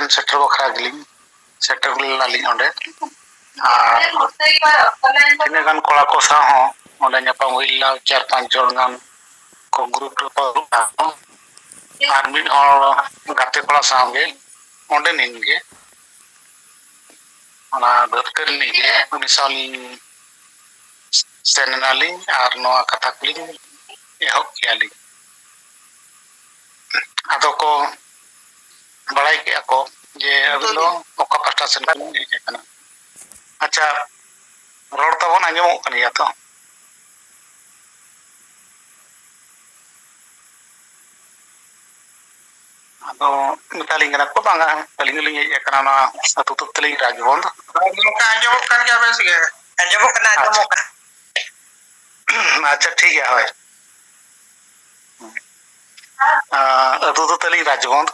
ᱥᱮᱱ ᱥᱮᱴᱮᱨ ᱵᱟᱠᱷᱨᱟ ᱜᱮᱞᱤᱧ ᱥᱮᱴᱮर ᱞᱮᱱᱟᱞᱤᱧ ᱚᱸᱰᱮ ᱟᱨ ᱛᱤᱱᱟᱹᱜ ᱜᱟᱱ ᱠᱚᱲᱟ ᱠᱚ ᱥᱟᱶ ᱦᱚᱸ ᱚᱸᱰᱮ ᱧᱟᱯᱟᱢ ᱦᱩᱭ ᱞᱮᱱᱟ 4-5 ᱡᱚᱱ ᱜᱟᱱ ᱠᱚ ᱜᱨᱩᱯ ᱨᱮᱠᱚ ᱟᱨ ᱢᱤᱫ ᱦᱚᱲ ᱜᱟᱛᱮ ᱠᱚᱲᱟ ᱥᱟᱶᱜᱮ ᱚᱸᱰᱮ ᱱᱤᱱ ᱜᱮ ᱚᱱᱟ ᱫᱷᱟᱹᱨᱛᱤ ᱨᱤᱱᱤᱡ ᱜᱮ ᱩᱱᱤ ᱥᱟᱶᱞᱤᱧ ᱥᱮᱱ ᱮᱱᱟᱞᱤᱧ ᱟᱨ ᱱᱚᱣᱟ ᱠᱟᱛᱷᱟ ᱠᱚᱞᱤᱧ ᱮᱦᱚᱵ ᱠᱮᱜᱼᱟᱞᱤᱧ ᱟᱫᱚ ᱠᱚ ᱵᱟᱲᱟᱭ ᱠᱮᱜᱼᱟ ᱠᱚ ᱡᱮ ᱟᱹᱵᱤᱱ ᱫᱚ ᱚᱠᱟ ᱯᱟᱦᱴᱟ ᱥᱮᱱ ᱠᱷᱚᱱ ᱵᱤᱱ ᱦᱮᱡ ᱟᱠᱟᱱᱟ ᱟᱪᱪᱷᱟ ᱨᱚᱲ ᱛᱟᱵᱚᱱ ᱟᱸᱡᱚᱢᱚᱜ ᱠᱟᱱ ᱜᱮᱭᱟ ᱛᱚ ᱟᱫᱚ ᱢᱮᱛᱟᱞᱤᱧ ᱠᱟᱱᱟ ᱠᱚ ᱵᱟᱝᱟ ᱟᱹᱞᱤᱧ ᱫᱚᱞᱤᱧ ᱦᱮᱡ ᱟᱠᱟᱱᱟ ᱱᱚᱣᱟ ᱟᱹᱛᱩ ᱛᱟᱹᱞᱤᱧ ᱨᱟᱡᱽᱵᱚᱱᱫᱷ ᱟᱸᱡᱚᱢᱚᱜ ᱠᱟᱱ ᱜᱮᱭᱟ ᱵᱮᱥ ᱜᱮ ᱟᱸᱡᱚᱢᱚᱜ ᱠᱟᱱᱟ ᱟᱪᱪᱷᱟ ᱴᱷᱤक ᱜᱮᱭᱟ ᱦᱳᱭ ᱟᱹᱛᱩ ᱫᱚ ᱛᱟᱹᱞᱤᱧ ᱨᱟᱡᱽᱵᱚᱱᱫᱷ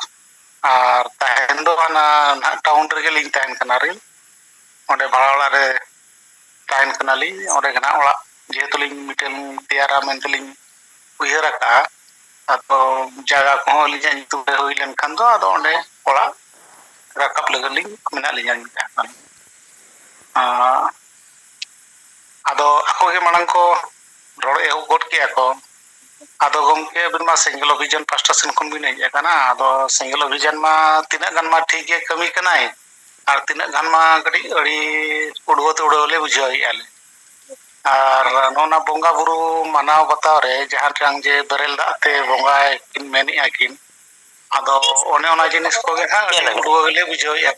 ᱟᱨ ᱛᱟᱦᱮᱱ ᱫᱚ ᱚᱱᱟ ᱱᱟᱦᱟᱜ ᱴᱟᱣᱩᱱ ᱨᱮᱜᱮᱞᱤᱧ ᱛᱟᱦᱮᱱ ᱠᱟᱱᱟ ᱨᱤᱧ ᱚᱸᱰᱮ ᱵᱷᱟᱲᱟ ᱚᱲᱟᱜ ᱨᱮ ᱛᱟᱦᱮᱱ ᱠᱟᱱᱟᱞᱤᱧ ᱚᱸᱰᱮ ᱜᱮ ᱱᱟᱦᱟᱜ ᱚᱲᱟᱜ ᱡᱮᱦᱮᱛᱩ ᱞᱤᱧ ᱢᱤᱫᱴᱮᱱ ᱛᱮᱭᱟᱨᱟ ᱢᱮᱱᱛᱮᱞᱤᱧ ᱩᱭᱦᱟᱹᱨ ᱟᱠᱟᱜᱼᱟ ᱟᱫᱚ ᱡᱟᱭᱜᱟ ᱠᱚᱦᱚᱸ ᱟᱹᱞᱤᱧᱟᱜ ᱧᱩᱛᱩᱢ ᱨᱮ ᱦᱩᱭ ᱞᱮᱱᱠᱷᱟᱱ ᱫᱚ ᱟᱫᱚ ᱚᱸᱰᱮ ᱚᱲᱟᱜ ᱨᱟᱠᱟᱵ ᱞᱟᱹᱜᱤᱫ ᱞᱤᱧ ᱢᱮᱱᱟᱜ ᱞᱤᱧᱟ ᱟᱫᱚ ᱟᱠᱚᱜᱮ ᱢᱟᱲᱟᱝ ᱠᱚ ᱨᱚᱲ ᱮᱦᱚᱵ ᱜᱚᱫ ᱠᱮᱜᱼᱟ ᱠᱚ ᱟᱫᱚ ᱜᱚᱢᱠᱮ ᱟᱵᱤᱱ ᱢᱟ ᱥᱮᱸᱜᱮᱞ ᱚᱵᱷᱤᱡᱟᱱ ᱯᱟᱥᱴᱟ ᱥᱮᱱ ᱠᱷᱚᱱ ᱵᱤᱱ ᱦᱮᱡ ᱟᱠᱟᱱᱟ ᱟᱫᱚ ᱥᱮᱸᱜᱮᱞ ᱚᱵᱷᱤᱡᱟᱱ ᱢᱟ ᱛᱤᱱᱟᱹᱜ ᱜᱟᱱ ᱢᱟ ᱴᱷᱤᱠ ᱜᱮ ᱠᱟᱹᱢᱤ ᱠᱟᱱᱟᱭ ᱟᱨ ᱛᱤᱱᱟᱹᱜ ᱜᱟᱱ ᱢᱟ ᱠᱟᱹᱴᱤᱡ ᱟᱹᱰᱤ ᱩᱲᱣᱟᱹ ᱞᱮ ᱵᱩᱡᱷᱟᱹᱣᱮᱫᱼᱟ ᱞᱮ ᱟᱨ ᱱᱚᱜᱼᱚ ᱵᱚᱸᱜᱟ ᱵᱩᱨᱩ ᱢᱟᱱᱟᱣ ᱵᱟᱛᱟᱣ ᱨᱮ ᱡᱟᱦᱟᱸ ᱴᱟᱝ ᱡᱮ ᱵᱮᱨᱮᱞ ᱫᱟᱜ ᱛᱮ ᱵᱚᱸᱜᱟᱭ ᱠᱤᱱ ᱢᱮᱱᱮᱫᱼᱟ ᱠᱤᱱ ᱟᱫᱚ ᱚᱱᱮ ᱚᱱᱟ ᱡᱤᱱᱤᱥ ᱠᱚᱜᱮ ᱦᱟᱸᱜ ᱟᱹᱰᱤ ᱩᱲᱣᱟᱹ ᱜᱮᱞᱮ ᱵᱩᱡᱷᱟᱹᱣᱮᱫᱼᱟ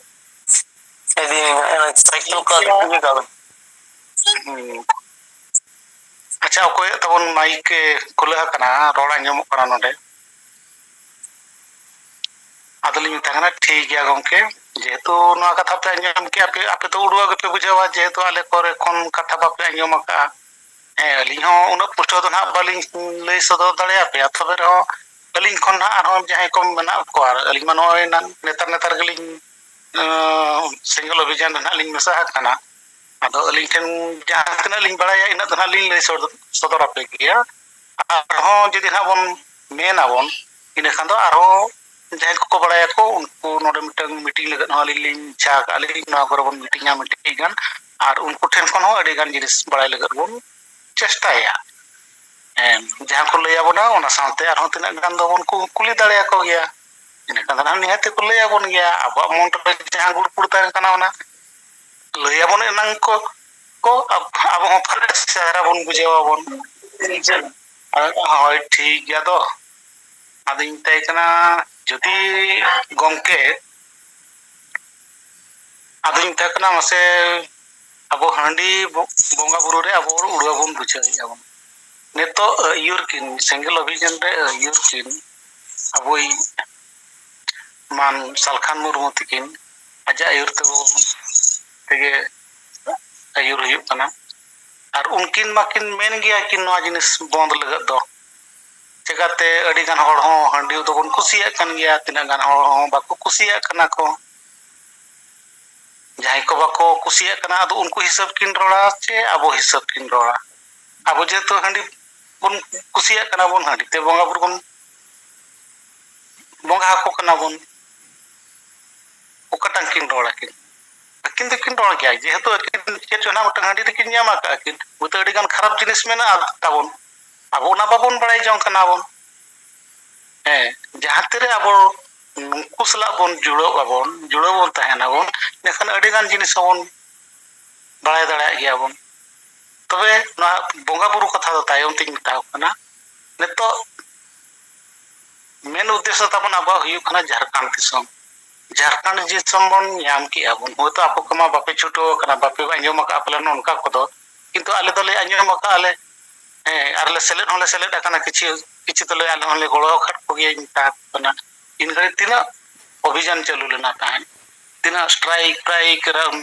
ᱟᱪᱪᱷᱟ ᱚᱠᱚᱭᱟᱜ ᱛᱟᱵᱚᱱ ᱢᱟᱭᱤᱠ ᱠᱷᱩᱞᱟᱹᱣ ᱟᱠᱟᱱᱟ ᱨᱚᱲ ᱟᱸᱡᱚᱢᱚᱜ ᱠᱟᱱᱟ ᱱᱚᱰᱮ ᱟᱫᱚᱞᱤᱧ ᱢᱮᱛᱟᱜ ᱠᱟᱱᱟ ᱴᱷᱤᱠ ᱜᱮᱭᱟ ᱜᱚᱢᱠᱮ ᱡᱮᱦᱮᱛᱩ ᱱᱚᱣᱟ ᱠᱟᱛᱷᱟ ᱯᱮ ᱟᱸᱡᱚᱢ ᱠᱮᱜᱼᱟ ᱟᱯᱮ ᱫᱚ ᱩᱲᱣᱟᱹ ᱜᱮᱯᱮ ᱵᱩᱡᱷᱟᱹᱣᱟ ᱡᱮᱦᱮᱛᱩ ᱟᱞᱮ ᱠᱚᱨᱮ ᱠᱷᱚᱱ ᱠᱟᱛᱷᱟ ᱵᱟᱯᱮ ᱟᱸᱡᱚᱢ ᱟᱠᱟᱜᱼᱟ ᱦᱮᱸ ᱟᱹᱞᱤᱧ ᱦᱚᱸ ᱩᱱᱟᱹᱜ ᱯᱩᱥᱴᱟᱹᱣ ᱫᱚ ᱱᱟᱦᱟᱜ ᱵᱟᱹᱞᱤᱧ ᱞᱟᱹᱭ ᱥᱚᱫᱚᱨ ᱫᱟᱲᱮᱭᱟᱯᱮᱭᱟ ᱛᱚᱵᱮ ᱨᱮᱦᱚᱸ ᱟᱹᱞᱤᱧ ᱠᱷᱚᱱ ᱦᱟᱸᱜ ᱟᱨᱦᱚᱸ ᱡᱟᱦᱟᱸᱭ ᱠᱚ ᱢᱮᱱᱟᱜ ᱠᱚᱣᱟ ᱟᱹᱞᱤᱧ ᱢᱟ ᱱᱚᱜᱼᱚᱭ ᱱᱮᱛᱟᱨ ᱜᱮᱞᱤᱧ ᱥᱮᱸᱜᱮᱞ ᱚᱵᱷᱤᱡᱟᱱ ᱨᱮ ᱱᱟᱦᱟᱜ ᱞᱤᱧ ᱢᱮᱥᱟ ᱟᱠᱟᱱᱟ ᱟᱫᱚ ᱟᱹᱞᱤᱧ ᱴᱷᱮᱱ ᱡᱟᱦᱟᱸ ᱛᱤᱱᱟᱹᱜ ᱞᱤᱧ ᱵᱟᱲᱟᱭᱟ ᱤᱱᱟᱹᱜ ᱫᱚ ᱱᱟᱦᱟᱜ ᱞᱤᱧ ᱞᱟᱹᱭ ᱥᱚᱫᱚᱨ ᱟᱯᱮ ᱜᱮᱭᱟ ᱟᱨᱦᱚᱸ ᱡᱩᱫᱤ ᱱᱟᱦᱟᱜ ᱵᱚᱱ ᱢᱮᱱᱟᱵᱚᱱ ᱤᱱᱟᱹᱠᱷᱟᱱ ᱫᱚ ᱟᱨᱦᱚᱸ ᱡᱟᱦᱟᱸᱭ ᱠᱚᱠᱚ ᱵᱟᱲᱟᱭᱟᱠᱚ ᱩᱱᱠᱩ ᱱᱚᱰᱮ ᱢᱤᱫᱴᱟᱝ ᱢᱤᱴᱤᱝ ᱞᱟᱹᱜᱤᱫ ᱦᱚᱸ ᱟᱹᱞᱤᱧ ᱞᱤᱧ ᱤᱪᱪᱷᱟ ᱟᱠᱟᱜᱼᱟ ᱞᱤᱧ ᱱᱚᱣᱟ ᱠᱚᱨᱮ ᱵᱚᱱ ᱢᱤᱴᱤᱝᱟ ᱢᱤᱫᱴᱤᱡ ᱜᱟᱱ ᱟᱨ ᱩᱱᱠᱩ ᱴᱷᱮᱱ ᱠᱷᱚᱱ ᱦᱚᱸ ᱟᱹᱰᱤ ᱜᱟᱱ ᱡᱤᱱᱤᱥ ᱵᱟᱲᱟᱭ ᱞᱟᱹᱜᱤᱫ ᱵᱚᱱ ᱪᱮᱥᱴᱟᱭᱟ ᱡᱟᱦᱟᱸ ko ᱞᱟᱹᱭᱟᱵᱚᱱᱟ ᱚᱱᱟ ᱥᱟᱶᱛᱮ ᱟᱨᱦᱚᱸ ᱛᱤᱱᱟᱹᱜ ᱜᱟᱱ ᱫᱚᱵᱚᱱ ᱠᱩᱞᱤ ᱫᱟᱲᱮᱭᱟᱠᱚ ᱜᱮᱭᱟ ᱤᱱᱟᱹᱠᱷᱟᱱ ᱫᱚ ᱱᱤᱦᱟᱹᱛ ᱠᱚ ᱞᱟᱹᱭᱟᱵᱚᱱ ᱜᱮᱭᱟ ᱟᱵᱚᱣᱟᱜ ᱢᱚᱱ ᱨᱮ ᱡᱟᱦᱟᱸ ᱜᱩᱲᱯᱩᱲ ᱛᱟᱦᱮᱱ ᱠᱟᱱᱟ ᱚᱱᱟ ᱞᱟᱹᱭᱟᱵᱚᱱ ᱮᱱᱟᱝ ᱠᱚ ᱟᱵᱚ ᱦᱚᱸ ᱪᱮᱦᱨᱟ ᱵᱚᱱ ᱵᱩᱡᱷᱟᱹᱣᱟᱵᱚᱱ ᱦᱳᱭ ᱴᱷᱤᱠ ᱜᱮᱭᱟ ᱫᱚ ᱟᱫᱚᱧ ᱢᱮᱛᱟᱭ ᱠᱟᱱᱟ ᱡᱩᱫᱤ ᱜᱚᱢᱠᱮ ᱟᱫᱚᱧ ᱢᱮᱛᱟᱭ ᱠᱟᱱᱟ ᱢᱟᱥᱮ ᱟᱵᱚ ᱦᱟᱺᱰᱤ ᱵᱚᱸᱜᱟ ᱵᱩᱨᱩ ᱨᱮ ᱟᱵᱚ ᱩᱲᱣᱟᱹ ᱵᱚᱱ ᱵᱩᱡᱷᱟᱹᱣᱮᱫᱼᱟ ᱵᱚᱱ ᱱᱤᱛᱚᱜ ᱟᱹᱭᱩᱨ ᱠᱤᱱ ᱥᱮᱸᱜᱮᱞ ᱚᱵᱷᱤᱡᱟᱱ ᱨᱮ ᱟᱹᱭᱩᱨ ᱠᱤᱱ ᱟᱵᱚᱭᱤᱡ ᱢᱟᱱ ᱥᱟᱞᱠᱷᱟᱱ ᱢᱩᱨᱢᱩ ᱛᱟᱹᱠᱤᱱ ᱟᱡᱟᱜ ᱟᱹᱭᱩᱨ ᱛᱮᱜᱮ ᱟᱹᱭᱩᱨ ᱦᱩᱭᱩᱜ ᱠᱟᱱᱟ ᱟᱨ ᱩᱱᱠᱤᱱ ᱢᱟᱠᱤᱱ ᱢᱮᱱ ᱜᱮᱭᱟ ᱠᱤᱱ ᱱᱚᱣᱟ ᱡᱤᱱᱤᱥ ᱵᱚᱱᱫ ᱞᱟᱹᱜᱤᱫ ᱫᱚ ᱪᱮᱠᱟᱛᱮ ᱟᱹᱰᱤ ᱜᱟᱱ ᱦᱚᱲ ᱦᱚᱸ ᱦᱟᱺᱰᱤ ᱫᱚᱵᱚᱱ ᱠᱩᱥᱤᱭᱟᱜ ᱠᱟᱱ ᱜᱮᱭᱟ ᱛᱤᱱᱟᱹᱜ ᱜᱟᱱ ᱦᱚᱲ ᱦᱚᱸ ᱵᱟᱠᱚ ᱠᱩᱥᱤᱭᱟᱜ ᱠᱟᱱᱟ ᱠᱚ ᱡᱟᱦᱟᱸᱭ ko bako kusiyak kana ado unku hisab kin rola che abo hisab kin rola abo jehetu handi bon kusiyak kana bon handi te bonga bur bon bonga ako kana bon okatang kin rola kin akin de kin rola gaya jehetu akin che chona mata handi de kin nyama ka akin buta adi gan kharap jinis mena tabon abo na babon barai jong kana bon jahan tere abo nungku sala bon judo bon tahena bon nekhan adi gan jinis bon barai dara gaya bon तबे ना बोंगा बुरु कथा दो तायम तिन मिताव कना नेतो main उद्देश्य ताबन अब हुयु कना झारखंड दिसम बन याम की आबन होतो आपो कमा बापे छुटो कना बापे अंजम का अपले ननका कोदो किंतु आले दोले अंजम का आले आरले सेलेट होले सेलेट कना किछि किछि तले आले होले गोळो खट कोगे मिता कना इन घरे तिना अभियान चालू लेना ताहन तिना स्ट्राइक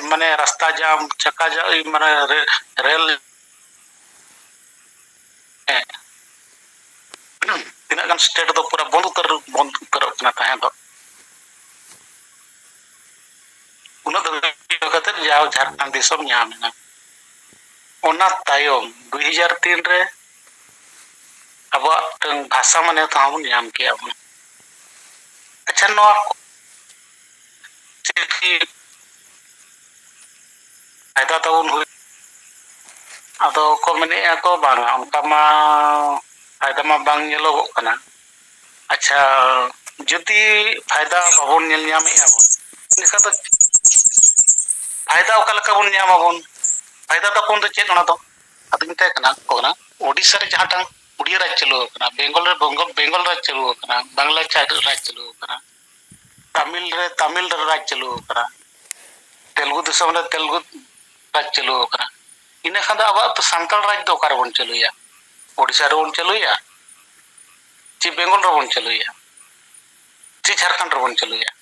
माने रास्ता जाम चक्का जाम माने रेल तीना गान स्टेट दो पूरा बंद उतर ताहे दो उना दो खातिर जाव झारखंड दिसम ᱧᱟᱢᱮᱱᱟ ओना तायम 2003 रे अब भाषा माने तो हम ᱧᱟᱢ के अब अच्छा नो फायदा ताबन हुई आदो को मेनेआ को बांगा उनका मा फायदा मा बांग नेलोगो कना अच्छा जुदी फायदा बाबन नेल ᱧᱟᱢᱮ आबन निका तो फायदा ओका लका बन ᱧᱟᱢᱟᱵᱚन फायदा ᱫᱚ ᱯᱚᱱ ᱫᱚ ᱪᱮᱫ ᱚᱱᱟ ᱫᱚ ᱟᱫᱚ ᱢᱮᱛᱟᱭ ᱠᱟᱱᱟ ᱠᱚᱱᱟ ᱳᱰᱤᱥᱟ ᱨᱮ ᱡᱟᱦᱟᱸᱴᱟᱝ उड़िया राज चलू करना बेंगल रे बेंगल राज चलू करना बांग्ला राज चलू करना तमिल रे राज चलू करना तेलुगु दिसम रे तेलुगु राज चलू करना इना खान अब तो सांताल राज दो कार बन चलूया ओडिशा रे बन चलूया ची बेंगल रे बन चलूया ची झारखंड रे बन चलूया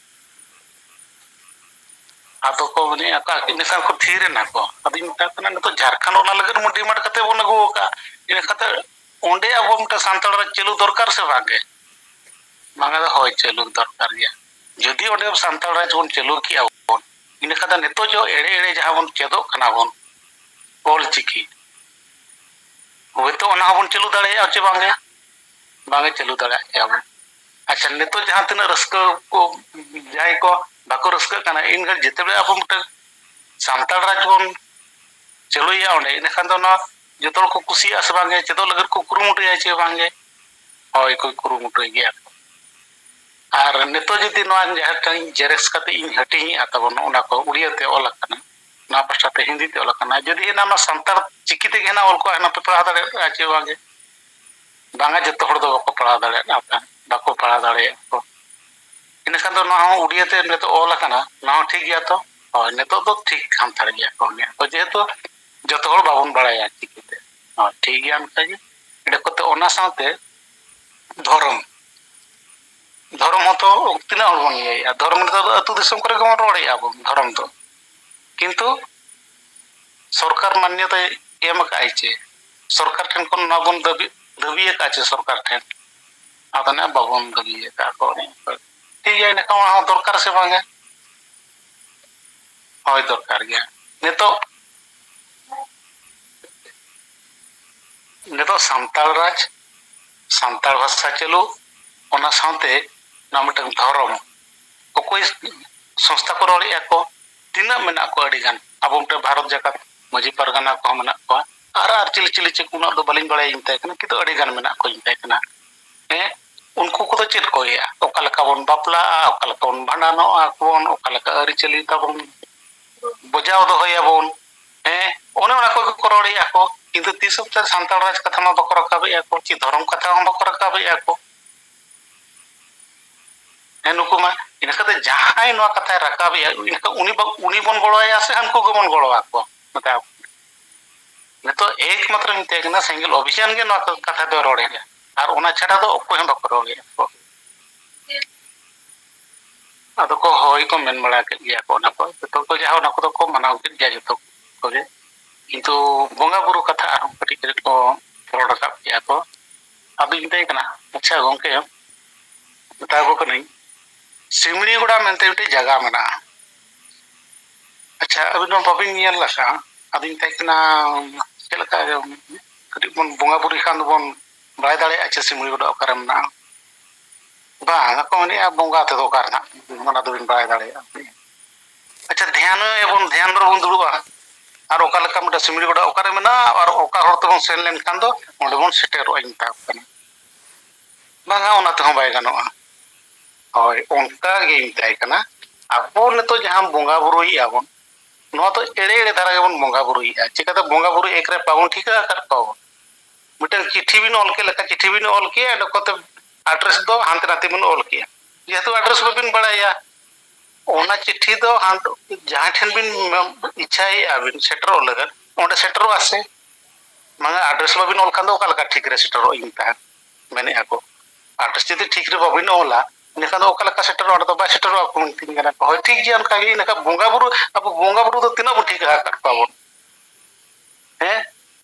आदो को बने आका इन खान को थीरे ना को अब इन ता कना तो झारखंड ओना लगे मो डिमांड कते बन अगु का इन खाते ओंडे अब मटे सांताल राज चलू दरकार से भागे मांगा दा होय चलू दरकार गया जदि ओंडे सांताल राज बन चलू की आबन इन खाते नेतो जो एड़े एड़े जहां बन चेदो कना बन ओल चिकी होय तो ओना बन चलू दाड़े आ चे बांगे बांगे चलू दाड़े आबन अच्छा नेतो जहां तना रस्क को जाय को बाको रस्क कना इन घर जेते बे अब मटे सांताल राज बन चलूया ओंडे इन खान दो ना जतोल को कुसिया से बांगे चेदो लगन को कुरुमुटुया चे बांगे होय को कुरुमुटुय गया आर नेतो जदि नोआ जहां जेरेक्स कते इन हटिंग आताबन ओना को उड़िया ते ओल कना ना पास्टा ते हिंदी ते ओल कना जदि ना मा संताल चिकी ते गेना ओल को ना पे पढ़ा दाड़े आचे बांगे बांगा जतो हड़ दो बको पढ़ा दाड़े ना बाको पढ़ा दाड़े को इन खान दो ना उड़िया ते नेतो ओल कना ना ठीक गया तो होय नेतो दो ठीक खान थार गया को ने तो जेतो जतो हड़ बाबन बड़ाया चिकी ते हां ठीक गया उनका जी एडे कोते ओना साथे धर्म धर्म तो तीना हड़ बन ये धर्म तो अतु दिसम करे को रोड़े आबो धर्म तो किंतु सरकार मान्यता एम का आइचे सरकार ठन कोन ना बन दबी का आचे सरकार ठन आदने बाबन दबी का को ठीक है ने का दरकार से बांगे होय दरकार गया नेतो सांताल राज सांताल भाषा चलू ओना साथे ना मटन धर्म कोई संस्था को रोड़े को तीना मेना को अड़ी गान अब मटे भारत जगत मजी परगना को मेना को आर चिली चिली चे कुना दो बलिन बड़े इंते कना कि तो अड़ी गान मेना को इंते कना उनको को तो चेत को या ओकालका बन बापला ओकालका बन भांडानो आकोन ओकालका अरी चली तबन बजाव दो होया बन ओने ओना को रोड़े को किंतु तीसब च सांताल राज कथा मा बको रकाबे को ची धर्म कथा मा बको रकाबे को नुकुमा इनका जहां नो कथा रकाबे इनका उनी बन गड़ोया से हमको को बन गड़ोआ को मतलब तो एकमात्र मिते कना सिंगल अभियान के नो कथा दो रोड़े और ओना छाड़ा दो ओको हम बको रोगे को आदो को होय को मेन बड़ा के गया को ना को तो को जाओ ना को को मनाव के गया जतो को जे किंतु बोंगा बुरु कथा आरो कटी के को रोड़ का गया को अब इनते कना अच्छा गोंके बता को नहीं सिमड़ीगुड़ा मेंते उठी जगह मना अच्छा अभी नो बाबिन नियल लसा अदिन तकना चलका कटी बन बोंगा बुरी खान बन बाय दाड़े अच्छा सिमड़ीगुड़ा ओकरे मना बा को ने बोंगा ते दो कारना मना दो बिन बाय दाड़े अच्छा ध्यान एबन ध्यान रो बन दुड़ुआ और ओका लका मटा सिमड़ीगुड़ा ओकरे मना और ओका हर तो सेन लेन खान दो ओंडे बन सेटेरो इंता कना बांगा ओना तो बाय गानोआ होय उनका गे इंताय कना अब तो जहां बोंगा बुरुई आबन नो तो एड़े एड़े धारा गेबन बोंगा बुरुई चिका तो बोंगा बुरु एक रे पावन ठीका कर पाओ मिटन चिट्ठी बिन ऑल के लका चिट्ठी बिन ऑल के नकोते एड्रेस दो हांते नाते बिन ऑल के जेतु एड्रेस बिन बड़ाया ओना चिट्ठी दो हां जहां ठन बिन इच्छा है आबिन सेटर लगन ओंडे सेटर आसे मांगा एड्रेस बिन ऑल खान दो का लका ठीक रे सेटर इंता मैंने आको एड्रेस जदि ठीक रे बाबिन ऑला नेका दो ओका लका सेटर ओडा तो बा सेटर को तीन गना होय ठीक जे अनका गे नेका बोंगा बुरु अब बोंगा बुरु तो तीना बु ठीक हा कर पाबो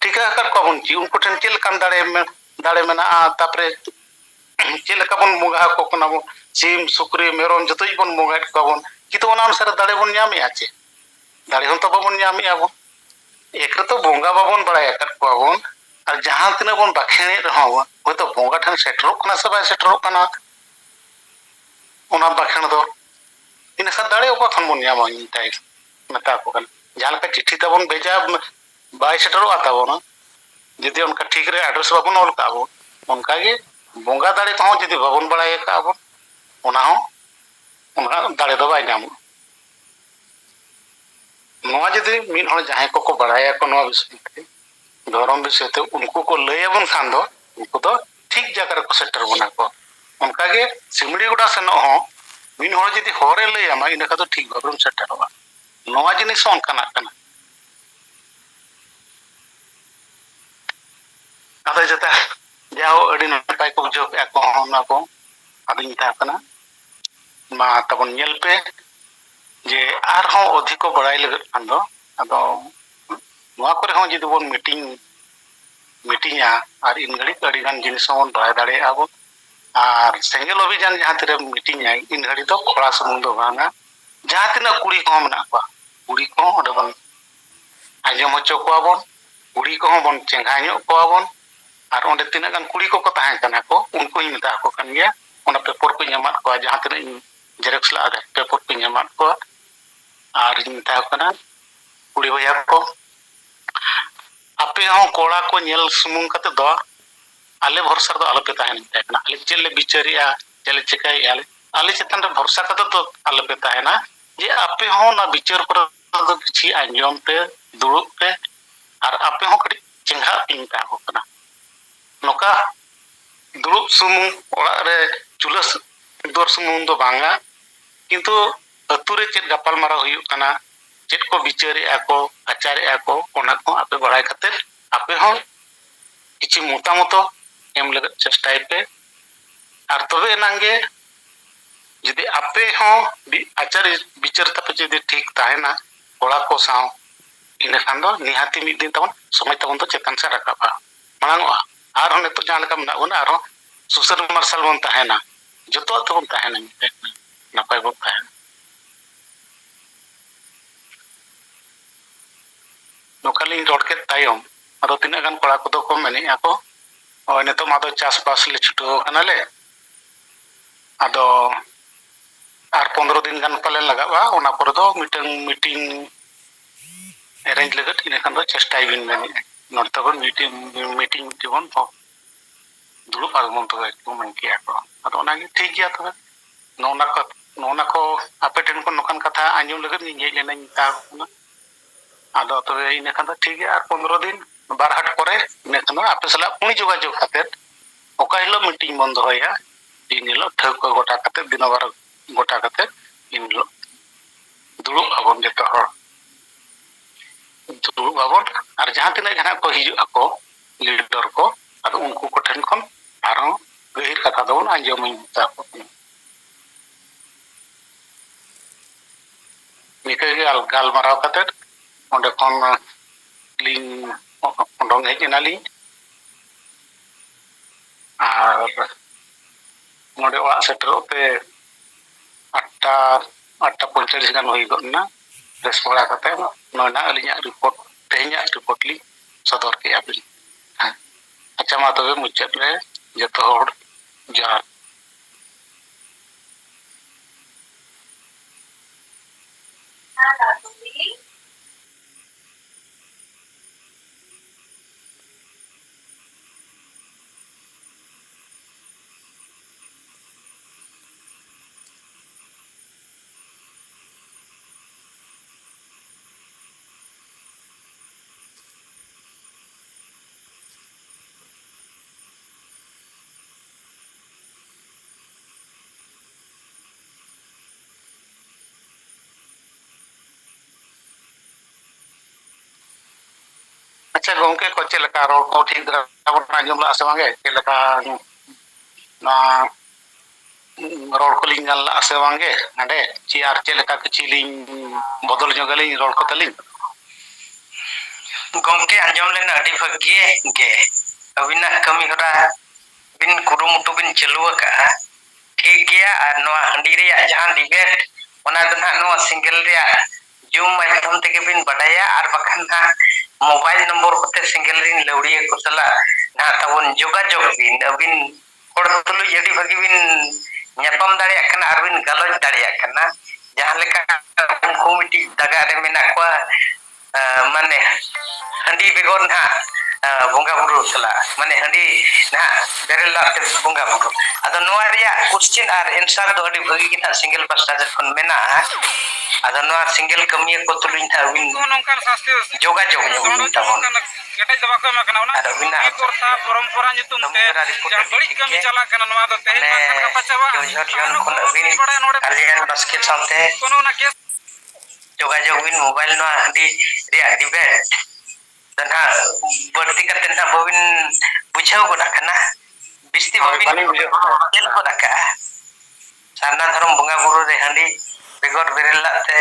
ठीक हा कर पाबो जी उनको ठन चेल कान दाड़े मेना तापरे चेल का बन बोंगा को कना बो सिम सुक्री मेरोम जतोई बन बोंगा काबन कि तो ओना अनुसार दाड़े बन न्यामे आचे दाड़े हन तो बाबन न्यामे आबो एक तो बोंगा बाबन बड़ाया कर पाबन और जहां तिना बन बाखेने रहो होय तो बोंगा ठन सेटरो कना से बा सेटरो कना ओना बाखेन दो इन खा दाड़े ओका खन बन ᱧᱟᱢᱟ ᱤᱧ ᱛᱟᱭ ᱢᱮᱛᱟ ᱠᱚ ᱠᱟᱱᱟ ᱡᱟᱦᱟᱸ ᱞᱮᱠᱟ ᱪᱤᱴᱷᱤ ᱛᱟᱵᱚᱱ ᱵᱷᱮᱡᱟ ᱵᱟᱭ ᱥᱮᱴᱮᱨᱚᱜᱼᱟ ᱛᱟᱵᱚᱱᱟ ᱡᱩᱫᱤ ᱚᱱᱠᱟ ᱴᱷᱤᱠ ᱨᱮ ᱮᱰᱨᱮᱥ ᱵᱟᱵᱚᱱ ᱚᱞ ᱠᱟᱜᱼᱟ ᱵᱚᱱ ᱚᱱᱠᱟᱜᱮ ᱵᱚᱸᱜᱟ ᱫᱟᱲᱮ ᱠᱚᱦᱚᱸ ᱡᱩᱫᱤ ᱵᱟᱵᱚᱱ ᱵᱟᱲᱟᱭ ᱠᱟᱜᱼᱟ ᱵᱚᱱ ᱚᱱᱟ ᱦᱚᱸ ᱚᱱᱟ ᱫᱟᱲᱮ ᱫᱚ ᱵᱟᱭ ᱧᱟᱢᱚᱜᱼᱟ ᱱᱚᱣᱟ ᱡᱩᱫᱤ ᱢᱤᱫ ᱦᱚᱲ ᱡᱟᱦᱟᱸᱭ ᱠᱚᱠᱚ ᱵᱟᱲᱟᱭᱟᱠᱚ ᱱᱚᱣᱟ ᱵᱤᱥᱚᱭ ᱛᱮ ᱫᱷᱚᱨᱚᱢ ᱵᱤᱥᱚᱭ ᱛᱮ उनको को लय आबन खान दो उनको तो ठीक जगह रे को सेटर बना को उनकागे सिमड़ी गुड़ा सेनो हो मिन हर जदि हरे लय आमा इनका तो ठीक भाबरम सेटरवा नोवा जिनिस ओनकाना कना आदा जता जाओ अडी नपाय को बुझो पे को होना को अदिन ता कना मा तबन नेल पे जे आर हो अधिक बड़ाई लगत खान दो अदो नोवा करे हो जदि बोन मीटिंगा और इन घड़ी अड़ी गान जिनिस बन बड़ाई दाड़े आबो और सेंगल अभियान जहाँ तेरे मीटिंग इन घड़ी तो खोड़ा सुमुंग दो भांगा जहाँ तिना कुड़ी को मना को कुड़ी को ओडे बन आजम होचो को बन कुड़ी को बन चेंगाño को बन और ओडे तिना गान कुड़ी को ताहे कना को उनको ही मिता को कन गया ओना पेपर को ᱧᱟᱢᱟᱫ को जहाँ तिना जेरेक्स ला आधे पेपर को ᱧᱟᱢᱟᱫ को और मिता कना कुड़ी भैया को आपे हो कोड़ा को नेल सुमुंग कते दो आले भरोसा दो आलोपे ताहेन ताहेना आले चेले बिचारिया चेले चिकाई आले चितन रे भरोसा कते तो आलोपे ताहेना जे आपे हो ना बिचार पर दो किछि आंजम पे दुड़ुब पे और आपे हो कटी चेंगा पिंता हो कना नोका दुड़ुब सुमुंग ओड़ा रे चुलस दर सुमुंग दो बांगा किंतु अतु रे चेत गपाल मारा हुयु कना चेत को बिचारे आको आचारे आको ओना को आपे बड़ाई खातिर आपे हो किछि मोटा मोटो एम लगत चेष्टाय पे और तबे नांगे जदि आपे हो आचार विचार तपे जदि ठीक ताहेना कोड़ा को साव इन खान दो निहाती मिद दिन तबन समय तबन तो चेतन से रकाबा मांगवा आर हो नेतो जान लका मना बन आर हो सुसर मार्शल बन ताहेना जतो तबन ताहेना नपाय बन ताहेना नोकालिन रोडके तायम आदो तिना गान कोड़ा को तो को मेने आको और नेतो मादो चास पास ले छुटो कनाले आदो आर 15 दिन गान पाले लगावा ओना पर दो मीटिंग अरेंज लगत इने खान दो चेष्टा बिन मेने नोरतो को मीटिंग जीवन तो दुलु पार मन तो को मन किया को आदो ओना गे ठीक गया तो नोना को आपेटेन को नोकान कथा आंजम लगत नि हे लेना ता आदो तबे इने खान दो ठीक गया आर 15 दिन बार हाट परे इने खान आपे सला पुनी जोगाजोग खातिर ओका हिलो मीटिंग बंद होया दिन हिलो ठक को गोटा खातिर दिन बार गोटा खातिर इन हिलो दुलु आबन जतो हर दुलु आबन और जहां तिना जहां को हिजु ako लीडर को आदो उनको को ठन खन आरो गहिर कथा दो आंजम मिता को निके गाल माराव खातिर ओंडे खन लिंग ओंडोंग हेजना लिंग और नोडे ओड़ा सेटरोते 8:45 गान होई गना प्रेस पड़ा कते नोना अलिया रिपोर्ट तेहኛ रिपोर्ट ली सदर के आबली अच्छा मा तबे मुचत रे जतो होड़ जा अच्छा गोंके को चेलका रोड को ठीक तरह बन आंजम ला से मांगे चेलका ना रोड को लिंग ला से मांगे अंडे ची आर चेलका किछि लिंग बदल जगलिंग रोड को तलिंग गोंके आंजम लेना अडी भाग्य गे अबिना कमी हरा बिन कुरुमुटु बिन चलुआ का ठीक गया और नवा हंडी रे जहां डिबेट ओना दना नवा सिंगल रे जूम माध्यम ते बिन बडाया और बखन ना मोबाइल नंबर होते सिंगल रिन लौड़िया को सला ना तबन जोगाजोग बिन अबिन होड़ तुलु यदि भागी बिन ᱧᱟᱯᱟᱢ ᱫᱟᱲᱮᱭᱟᱜ ᱠᱟᱱᱟ ᱟᱨ ᱵᱤᱱ ᱜᱟᱞᱚᱪ ᱫᱟᱲᱮᱭᱟᱜ ᱠᱟᱱᱟ ᱡᱟᱦᱟᱸ ᱞᱮᱠᱟ jaga re menak kwa mane handi begor na bunga buru sala mane handi na berel la bunga buru ado noa ria question ar answer do adi bagi kita single pasta kon mena ado noa single kami ko tulin tha win nongkan sasti joga joga tabon ketai daba ko makana ona bina korta परंपरा nyutum te jang balik kami chala kana noa do tehel makan kapa chawa jon kon win kalian basket sante kono na kes joga joga win mobile noa di ria debate dan berarti kata na bawin buchau ko nakana bisti bawin jel ko naka sarna dharom bunga buru re handi begor berela te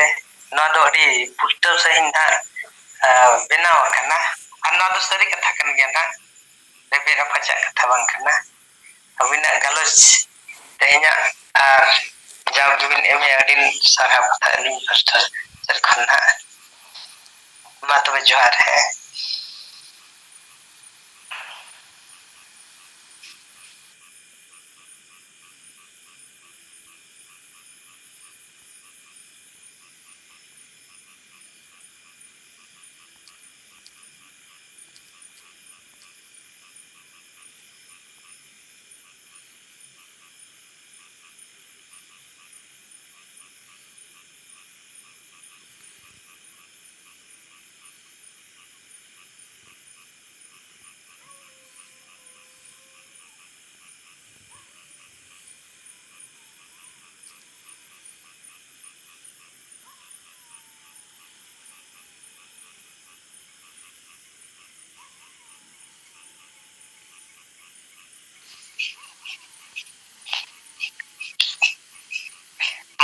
no do di pusto sahinda benaw kana anna do sari katha kan gena lebe apa cak katha bang kana abina galos tehnya ar jawab bin eme adin sarhab tani pasta sarkhana mat johar hai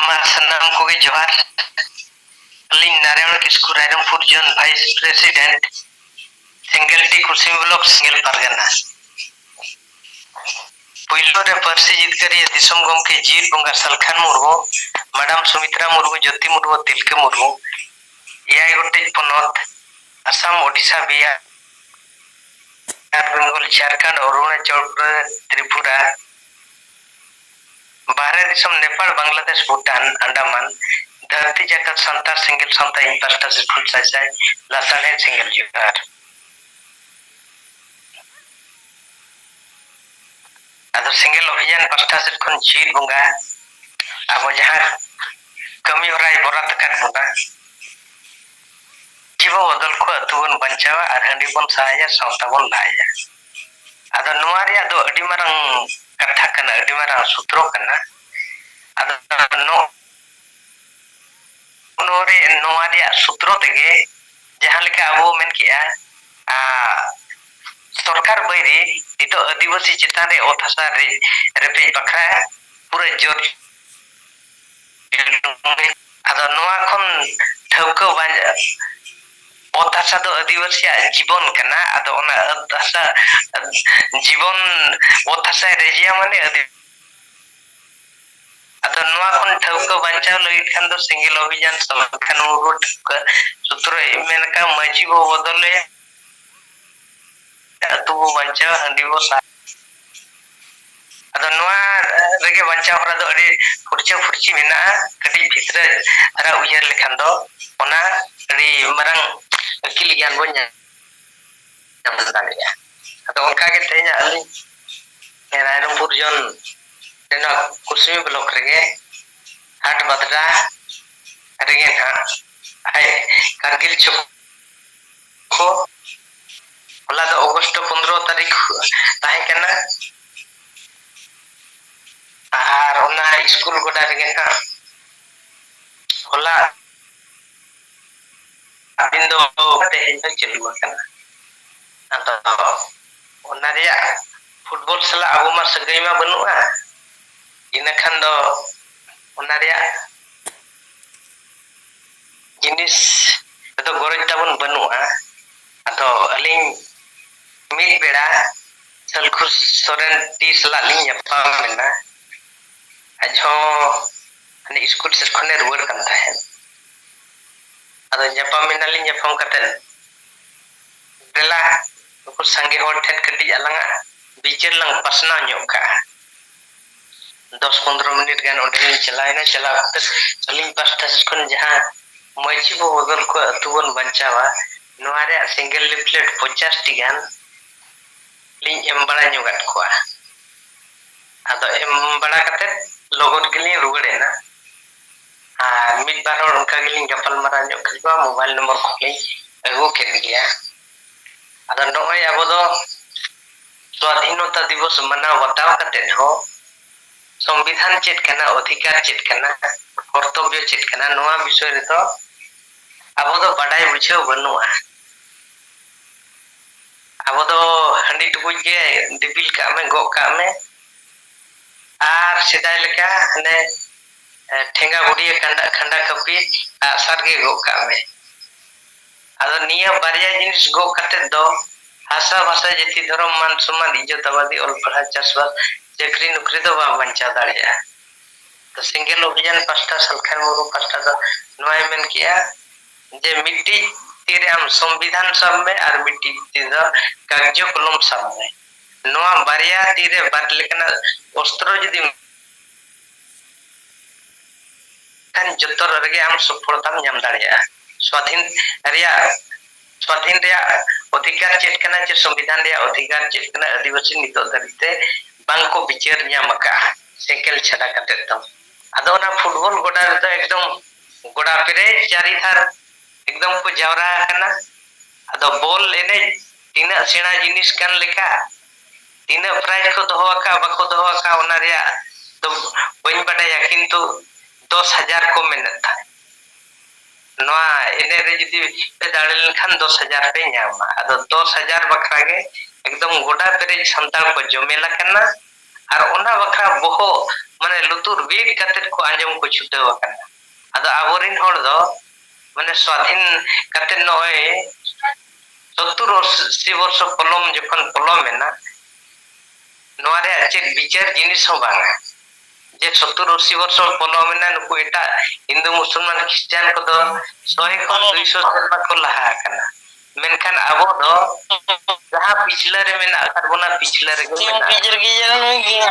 senang ko ge johar alin Narayan Kisku Rairampur Zone Vice President single T kursi block single pargana puilo re parsi jitkari disom gomke jit bunga salkhan murmu madam Sumitra murmu Jyoti murmu Tilke murmu eyai gote ponot Assam Odisha Bihar Bengal Jharkhand Arunachal Pradesh Tripura Bahare disam Nepal Bangladesh Bhutan Andaman धरती जाकर संतार single संता इंपस्टर से full size लसन है single जुगार अदो single अभियान पस्टा से कौन चीर बुंगा अब जहाँ कमी हो रहा है बोरा तक बुंगा जीवो बदल को अतुवन बंचावा अरहंडी बन साया संता बन लाया अदो नुआरिया दो अडिमरंग कथा कना अडिमरंग सूत्रों कना अदो नो नोरे नोआरिया सूत्रों तेगे जहाँ लेके अब वो मन किया सरकार बैरी itu आदिवासी चितान रे ओथासा रे रेपे बखरा पूरा जोर आदा नोआ खन ठौको बान ओथासा दो आदिवासी जीवन कना आदा ओना ओथासा जीवन ओथासा रेजिया माने atau nuwa kon thauko bancao lagit kan do single अभियान salakhan urut sutro menaka maji bo bodole tu bancao handi bo sa atau nuwa rege bancao hora do adi furchi mena kati bhitra ara uyar lekhan do ona adi marang akil gyan bo nya ya atau onka ge tehnya ali Rairampur Zone na kusumi blok rege hat badra rege na hai Kargil choko hola do August 15 tarikh tahe kana ar ona school goda rege na hola abindo te hindu chelu kana atau ona ria football sala abu ma sagai ma banua ina khan do ona ria jinis to goroj tabon banua ato aling mid beda salkhus soren 30 la ling yapa mena ajo ani school se khone ruwar kan tahen ado yapa mena ling yapam katen bela ko sange hor then kati alanga bicher lang pasna nyoka 10-15 minute gan onde chalai na chala saling pasta kon jahan ᱢᱟᱹᱡᱷᱤ ᱵᱚ ᱵᱚᱫᱚᱞ ᱠᱚ ᱟᱹᱛᱩ ᱵᱚᱱ ᱵᱟᱧᱪᱟᱣᱟ ᱱᱚᱣᱟ ᱨᱮᱭᱟᱜ single leaflet 50 T ᱜᱟᱱ ᱞᱤᱧ ᱮᱢ ᱵᱟᱲᱟ ᱧᱚᱜᱟᱫ ᱠᱚᱣᱟ ᱟᱫᱚ ᱮᱢ ᱵᱟᱲᱟ ᱠᱟᱛᱮ ᱞᱚᱜᱚᱱ ᱜᱮᱞᱤᱧ ᱨᱩᱣᱟᱹᱲᱮᱱᱟ ᱟᱨ ᱢᱤᱫ ᱵᱟᱨ ᱦᱚᱲ ᱚᱱᱠᱟ ᱜᱮᱞᱤᱧ ᱜᱟᱯᱟᱞ ᱢᱟᱨᱟᱣ ᱧᱚᱜ ᱠᱮᱫ ᱠᱚᱣᱟ ᱢᱳᱵᱟᱭᱤᱞ ᱱᱚᱢᱵᱚᱨ ᱠᱚᱞᱤᱧ ᱟᱹᱜᱩ ᱠᱮᱫ ᱜᱮᱭᱟ ᱟᱫᱚ ᱱᱚᱜᱼᱚᱭ ᱟᱵᱚ ᱫᱚ ᱥᱣᱟᱫᱷᱤᱱᱚᱛᱟ ᱫᱤᱵᱚᱥ ᱢᱟᱱᱟᱣ ᱵᱟᱛᱟᱣ ᱠᱟᱛᱮᱫ ᱦᱚᱸ संविधान चेक करना अधिकार चेक करना कर्तव्य चेक करना नोआ विषय रे तो अब तो बाडाय बुझाव बनुआ अब तो हंडी टुकुज के दिपिल का में गो का में आर सेदाय लेका ने ठेंगा बुढ़िया खंडा खंडा कपी आसार के गो का में अदो निया बारिया जिनिस गो कते दो हासा भाषा जति धर्म मान सम्मान इज्जतवादी और पढ़ा चासबास चाकरी नौकरी दो बा बंचा दाड़िया तो सिंगल अभियान पास्टा सलखान मुरु पास्टा दो नोय मेन किया जे मिट्टी तीरे हम संविधान सब में और मिट्टी तीरे कागज कलम सब में नोआ बारिया तीरे बात लेकना अस्त्र जदि kan jotor rege am सफलता nyam दाड़िया स्वाधीन रे अधिकार चेक करना चे संविधान रे अधिकार चेक करना आदिवासी नितो धरते बांको विचार ᱧᱟᱢका सेकेल छड़ा कते तो अदो ना फुटबॉल गोडा रे तो एकदम गोडा पेरे चारि थार एकदम को जावरा करना अदो बॉल एने तीना सेना जिनिस कान लेका तीना प्राइज को दोहका बको दोहका ओना रे तो बइन बटाया किंतु 10,000 को मेहनत था नोआ एने रे जदी पे दाड़े लखन 10,000 पे ᱧᱟᱢᱟ अदो 10,000 बखरा के एकदम गोडा पेरे संताल को जमेला करना और ओना बखरा बहो माने लुतुर वेग कते को आंजम को छुटाव करना अदो आबोरिन होड़ दो माने स्वाधीन कते नय 70 वर्ष पलम जखन पलम मेना नोआ रे अच्छे विचार जिनिस हो बांगा जे 70-80 वर्ष पलम मेना नुकु एटा हिंदू मुसलमान क्रिश्चियन को दो 100 खन 200 सर्मा को लहा करना मेनखान आबो दो जहां पिछला रे मेना करबोना पिछला रे मेना बिजर गिया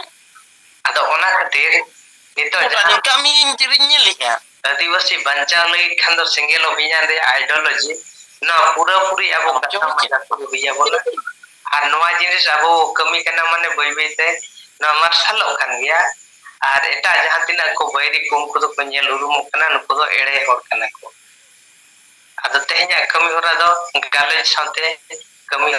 अदो ओना खातिर नितो जहां कमी इंजरिnya लिया आदिवासी बंचाव लई खान दो सिंगल अभियान रे आइडियोलॉजी ना पूरा पूरी अब कथा मजा को बिया बोला और नवा जिनिस अब कमी करना माने बई बईते ना मार्शल कान गया और एटा जहां तिना को बैरी को उनको तो पंजेल उरुम कना नुको दो एड़े होर कना को अदो तेहኛ कमी होरा दो गालेज साथे कमी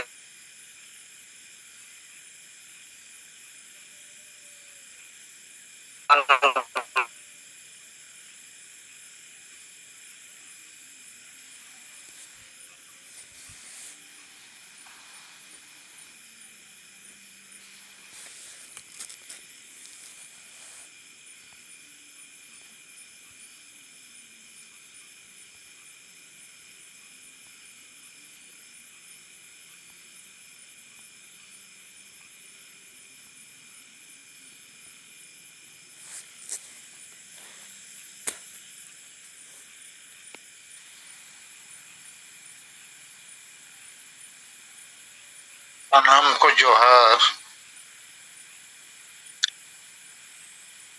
नाम को जोहार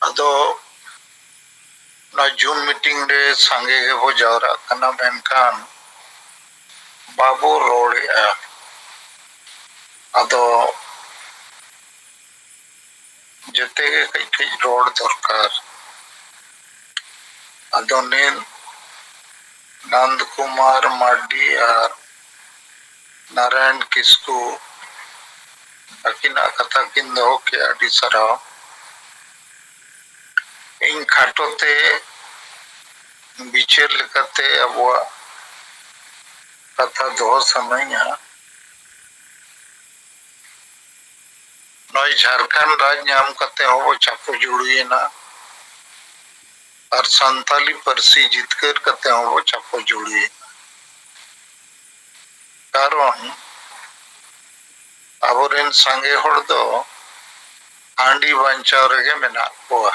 अदो ना जूम मीटिंग रे संगे के वो जावरा कना मेनखान बाबू रोड़िया अदो जते के कई कई रोड दरकार अदो ने नंद कुमार माडी और नारायण किस्कू अकिना कथा किन दो के अडी सराव इन खाटोते बिचेर लेकते अब कथा दो समय नई झारखंड राज नाम कते हो चापो जुड़ीना और संताली परसी जितकर कते हो चापो जुड़ी कारण आबोरेन संगे होड़ दो आंडी बांचाव रेगे मेना कोआ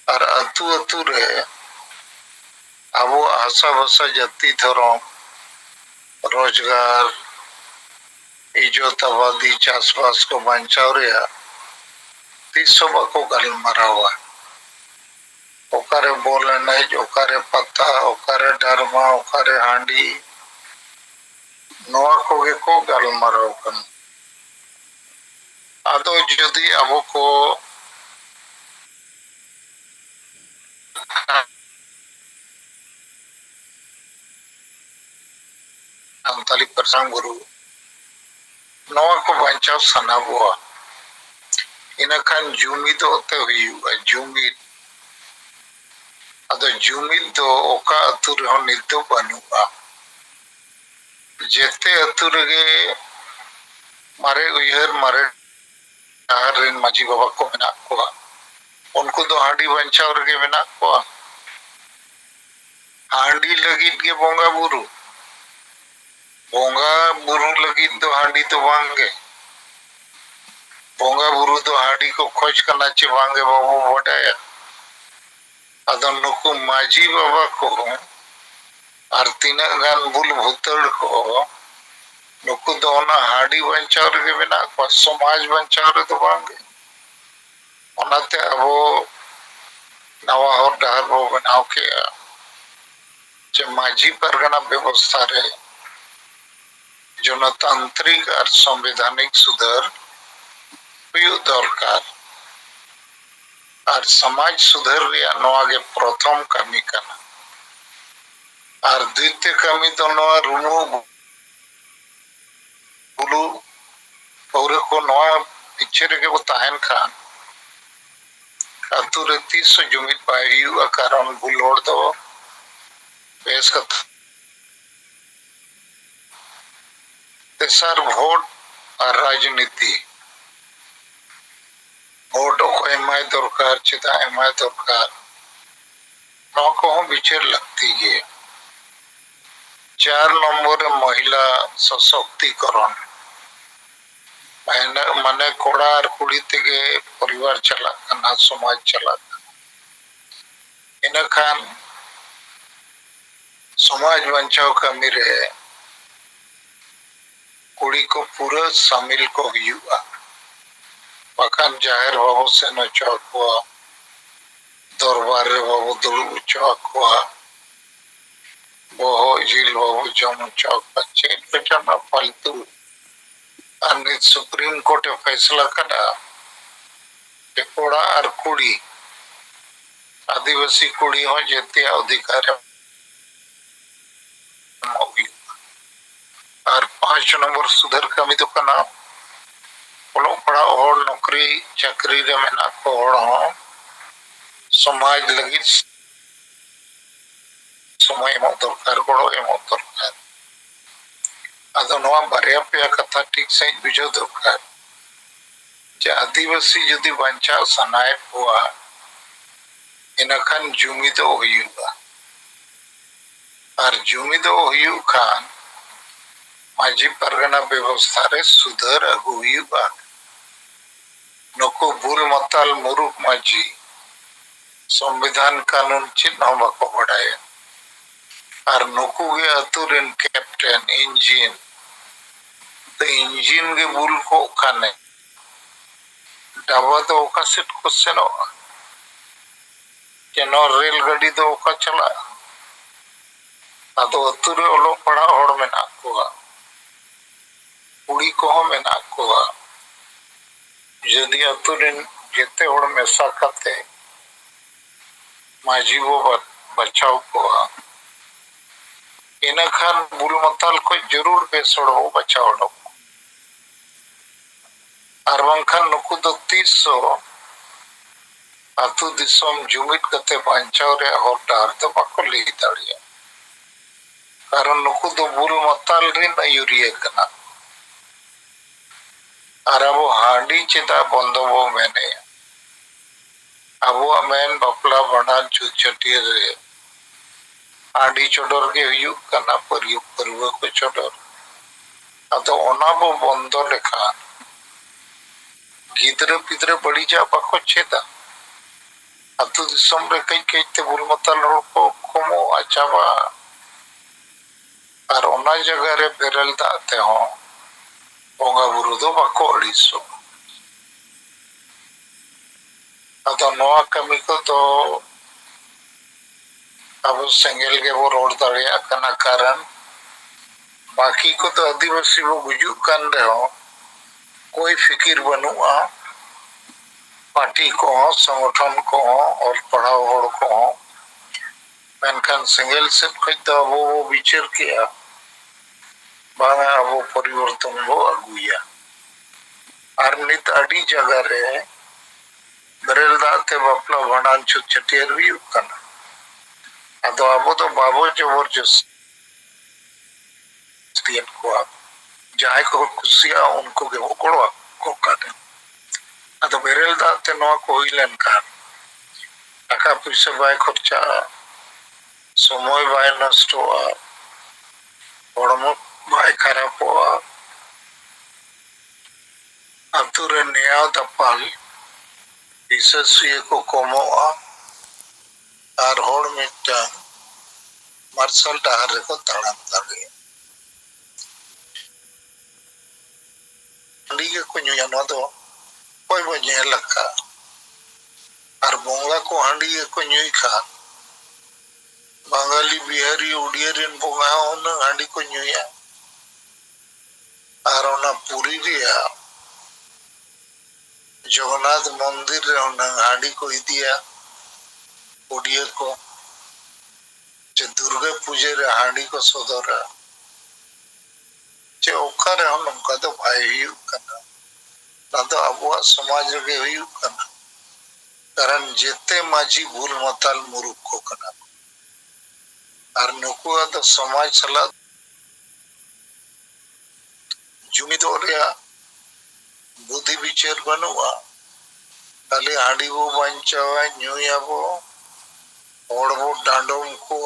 और अतु अतु रे आबो आशा भाषा जाति धर्म रोजगार इज्जतवादी चाषबास को बांचाव रे तीस को गलमारावा ओकारे बोल एनज ओकारे पता ओकारे डरमा ओकारे हांडी नोआ कोगे को गलमाराव कन आदो जदि अबो को सानताली परसां गुरु नोआ को बचाव सनाबुआ इनखान जुमिद होते हुआ जुमिद अदो जुमिद दो ओका अतु रहो नितो बनुआ जेते अतु रगे मारे उयहर मारे आहारिन माजी बाबा को मेना कोआ उनको दो हांडी बचाव रगे मेना कोआ हांडी लगित के बोंगा बुरु लगित दो हांडी तो बांगे बोंगा बुरु दो हांडी को खोज करना चे बांगे बाबू बटाया अदो नुकु माजी बाबा को और तीना गान बुल भूतड़ को नुकु दो ना हांडी बचाव रगे मेना को समाज बचाव रे तो बांगे ओनाते अबो नवा और डहर बो बनाव के जे माजी परगना व्यवस्था रे जनतांत्रिक और संवैधानिक सुधार हुई दरकार और समाज सुधार रिया नोआ के प्रथम कमी कना और द्वितीय कमी तो नोआ रुमु बुलु पौरे को नोआ पीछे रखे को ताहन खान अतु रे 300 जुमित पाई हुआ कारण बुलोड़ दो बेस का तेसर वोट और राजनीति वोट को एमाय दरकार चिता एमाय दरकार नौ को हम विचार लगती है 4 नंबर महिला सशक्तिकरण माने कोड़ा और कुड़ी तेगे परिवार चला करना समाज चला इन खान समाज बचाव कमी रहे कुड़ी को पूरा शामिल को हुआ पकान जाहिर बाबू से न चौकुआ दरबार रे बाबू दुलु चौकुआ बहु जिल बाबू जम चौक बच्चे पेटना फालतू अन्य सुप्रीम कोर्ट फैसला करा कि कोड़ा और कुड़ी आदिवासी कुड़ी हो जेते अधिकार और 5 नंबर सुधार कमी तो कना बोलो बड़ा और नौकरी चाकरी रे मेना को हो समाज लगी समय मो दरकार बड़ो एमो दरकार अदो नोआ बारिया पे कथा ठीक से बुझो दरकार जे आदिवासी यदि बंचाव सनाए हुआ इनखान जुमिदो हुआ और जुमिदो हुई खान माजी परगना व्यवस्था रे सुधार अगु हुआ नुकु बुल मताल मुरुक माजी संविधान कानून चिन्ह बाको बढ़ाए और नुकु के अतुरिन कैप्टन इंजिन तो इंजिन के बुल को खाने डाबा तो ओका सेट क्वेश्चन हो केनो रेल गाड़ी तो ओका चला अदो अतुरे ओलो पड़ा और में नाकुआ कुड़ी को में नाकुआ यदि अतुरिन जेते और में साकते माजी वो बचाव को इन खान बुल मताल को जरूर बेसड़ हो बचाव लो और वंखान नुकु दो 300 अतु दिसम जुमित कते बचाव रे और डार तो बाको ले दाड़िया कारण नुकु दो बुल मताल रिन अयुरिया कना और अब हांडी चिता बंदो वो मैंने अब मेन बपला बना चुचटियर रे हांडी चोडर के हुयु कना परियो परवा को चोडर अतो ओना बो बंदो लेखा गिदरे पिदरे बड़ी जा बाको छेदा अतु दिसम रे कई कई ते बुल मताल को कोमो आचावा और ओना जगह रे बेरल दाते हो बोंगा बुरु दो बाको अड़ीसो अतो नोआ कमी को तो अब सेंगल के वो रोड दाड़िया कना कारण बाकी को तो आदिवासी वो गुजुक कान रहो कोई फिकिर बनुआ पार्टी को संगठन को और पढ़ाओ होड़ को मेनखान सेंगल से खज तो वो विचार किया बांगा वो परिवर्तन वो अगुया और नित अड़ी जगह रे बरेल दाते बापला भंडान छुट छटियर भी उकना अदो अब तो बाबो जबरदस्त को जहां को खुशिया उनको के वो कोड़वा को काटे अदो बरेल दाते नवा को हिलन का टाका पैसा बाय खर्चा समय बाय नष्टवा हड़मो बाय खराबवा अतुरे न्याय दपाल विशेष को कमोआ और हड़ मिटन मार्शल डाहर को ताड़ाम दाड़े हंडी के को ᱧᱩᱭᱟ ᱱᱚᱣᱟ ᱫᱚ ᱚᱠᱚᱭ ᱵᱚ ᱧᱮᱞ ᱟᱠᱟᱫ ᱟᱨ ᱵᱚᱸᱜᱟ ᱠᱚ ᱦᱟᱺᱰᱤ ᱜᱮᱠᱚ ᱧᱩᱭ ᱠᱷᱟᱱ बांगाली बिहारी उड़िया रेन बोंगा होना हांडी को ᱧᱩᱭᱟ और ओना पुरी रिया जगन्नाथ मंदिर रे ओना हांडी को इदिया उड़िया को जे दुर्गा पूजा रे हांडी को सदरा जे ओकर हम उनका तो भाई ही कना ना तो अबुआ समाज रे हुई कना कारण जेते माझी भूल मताल मुरुख को कना और नुकुआ तो समाज सला जुमिदो रे बुद्धि विचार बनुआ खाली हांडी बो बंचावा ᱧᱩᱭᱟ बो और वो डांडोम को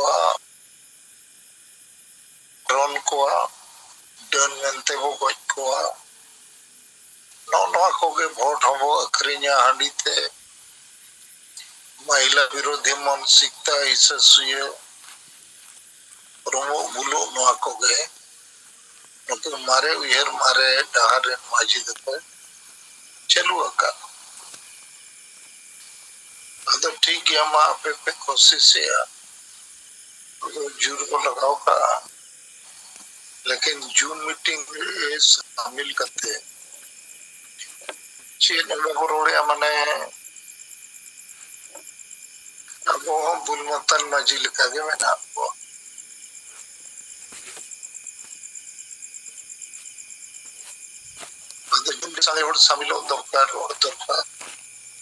रन को डन मेंते बो गज को नो के वोट हबो अखरिया हांडी ते महिला विरोधी मानसिकता इससुए रोमो बुलो नो को गे तो मारे उयर मारे डहार माजी दको चलू का अदो ठीक है मा पे कोशिश है तो जूर को लगाओ का लेकिन जून मीटिंग में शामिल करते चीन में रोड़े मने अब वो बुलमतन माजी लिखा के मैंने आपको अदो जून के साथ और शामिल हो दरकार